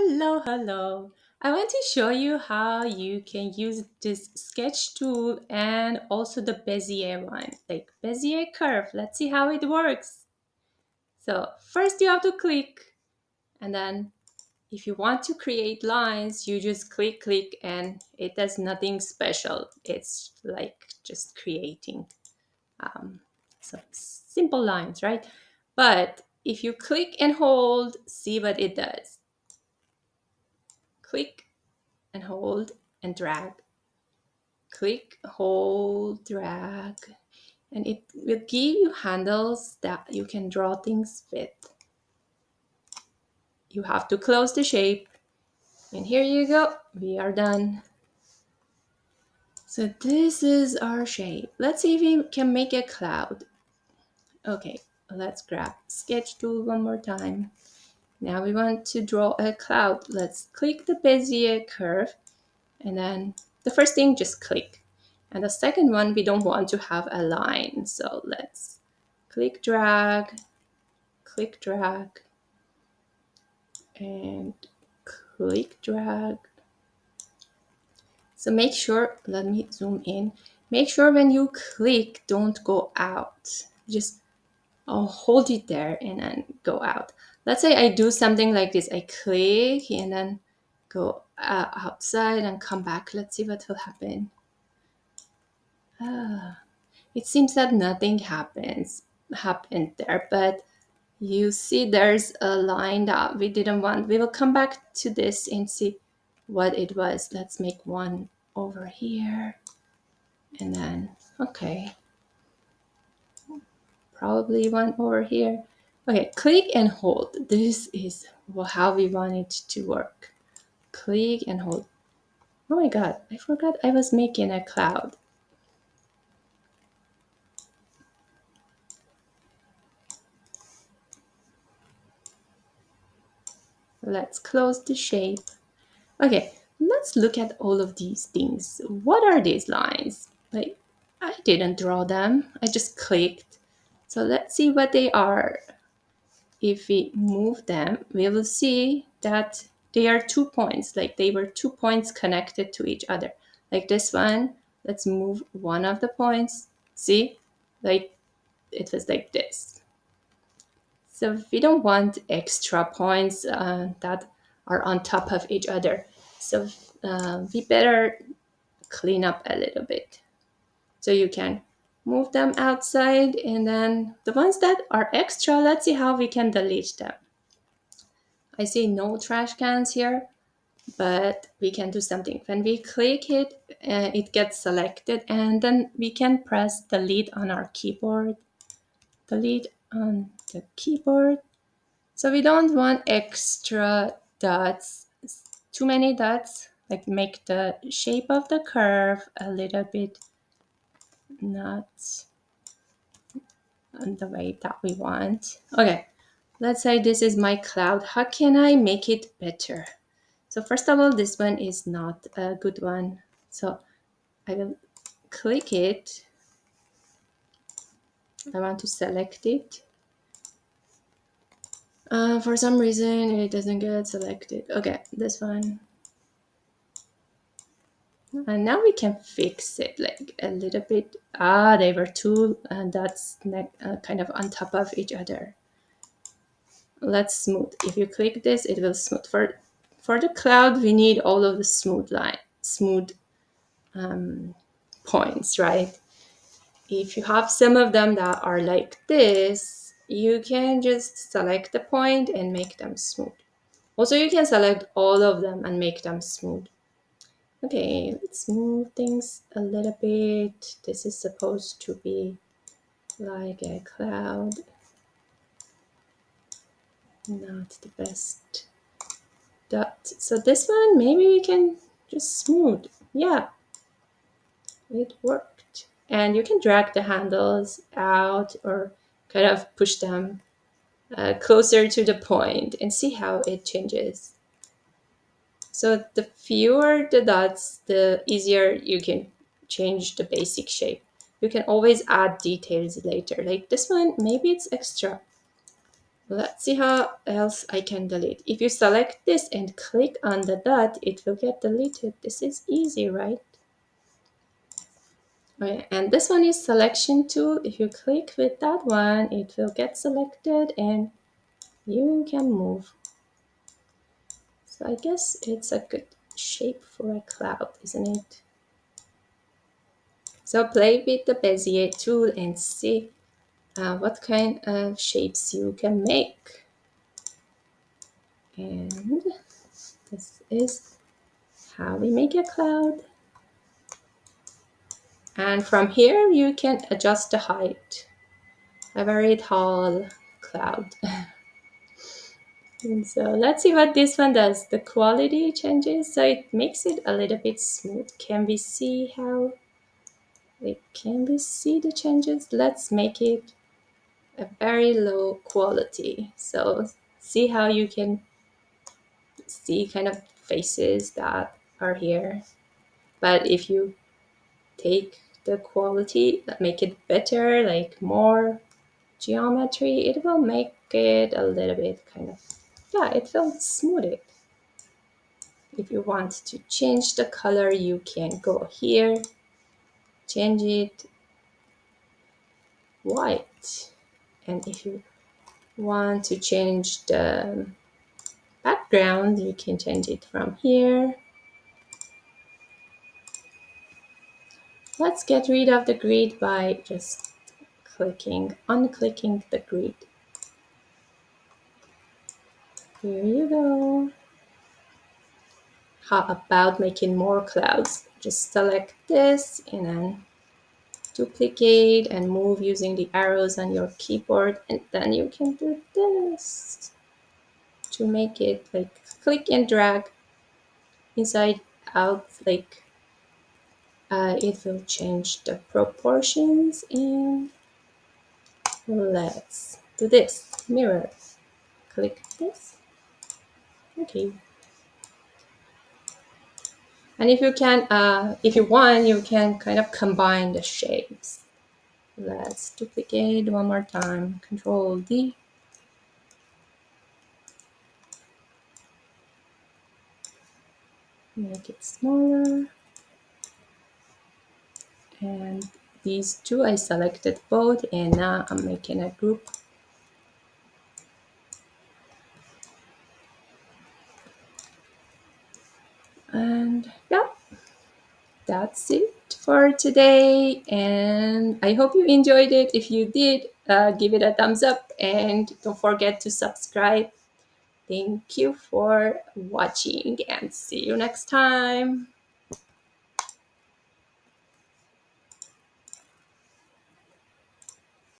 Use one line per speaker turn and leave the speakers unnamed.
Hello, hello. I want to show you how you can use this sketch tool and also the Bezier one, like Bezier curve. Let's see how it works. So first you have to click, and then if you want to create lines, you just click, and it does nothing special. It's like just creating some simple lines, right? But if you click and hold, see what it does. Click and hold and drag. Click, hold, drag, and it will give you handles that you can draw things with. You have to close the shape, and here you go. We are done. So this is our shape. Let's see if we can make a cloud. Okay, let's grab sketch tool one more time. Now we want to draw a cloud. Let's click the Bezier curve, and then the first thing, just click. And the second one, we don't want to have a line. So let's click, drag, and click, drag. So make sure, let me zoom in. Make sure when you click, don't go out. Just hold it there and then go out. Let's say I do something like this. I click and then go outside and come back. Let's see what will happen. It seems that nothing happened there, but you see there's a line that we didn't want. We will come back to this and see what it was. Let's make one over here, and then okay, probably one over here. Okay, click and hold. This is how we want it to work. Click and hold. Oh my god, I forgot I was making a cloud. Let's close the shape. Okay, let's look at all of these things. What are these lines? Like, I didn't draw them. I just clicked. So let's see what they are. If we move them, we will see that they are 2 points. Like they were 2 points connected to each other. Like this one, let's move one of the points. See? Like it was like this. So we don't want extra points that are on top of each other. So we better clean up a little bit. So you can move them outside, and then the ones that are extra, let's see how we can delete them. I see no trash cans here, but we can do something. When we click it, it gets selected, and then we can press delete on our keyboard. Delete on the keyboard. So we don't want extra dots, too many dots, like make the shape of the curve a little bit not the way that we want. Okay, let's say this is my cloud. How can I make it better? So first of all, this one is not a good one. So I will click it. I want to select it. For some reason, it doesn't get selected. Okay, this one. And now we can fix it like a little bit. They were two dots kind of on top of each other. Let's smooth. If you click this, it will smooth. For the cloud, we need all of the smooth points, right? If you have some of them that are like this, you can just select the point and make them smooth. Also, you can select all of them and make them smooth. Okay, let's move things a little bit. This is supposed to be like a cloud. Not the best dot. So this one, maybe we can just smooth. Yeah, it worked. And you can drag the handles out or kind of push them closer to the point and see how it changes. So the fewer the dots, the easier you can change the basic shape. You can always add details later. Like this one, maybe it's extra. Let's see how else I can delete. If you select this and click on the dot, it will get deleted. This is easy, right? Okay, and this one is selection tool. If you click with that one, it will get selected and you can move. So I guess it's a good shape for a cloud, isn't it? So play with the Bézier tool and see what kind of shapes you can make. And this is how we make a cloud. And from here you can adjust the height. A very tall cloud. And so let's see what this one does. The quality changes, so it makes it a little bit smooth. Can we see how? Like, can we see the changes? Let's make it a very low quality. So see how you can see kind of faces that are here. But if you take the quality, make it better, like more geometry, it will make it a little bit kind of, yeah, it will smooth it. If you want to change the color, you can go here, change it white. And if you want to change the background, you can change it from here. Let's get rid of the grid by just unclicking the grid. Here you go. How about making more clouds? Just select this and then duplicate and move using the arrows on your keyboard, and then you can do this to make it like click and drag inside out, like it will change the proportions. And let's do this mirror, click this. Okay, and if you want, you can kind of combine the shapes. Let's duplicate one more time, Control D. Make it smaller. And these two, I selected both, and now I'm making a group. And yeah, that's it for today. And I hope you enjoyed it. If you did, give it a thumbs up and don't forget to subscribe. Thank you for watching and see you next time.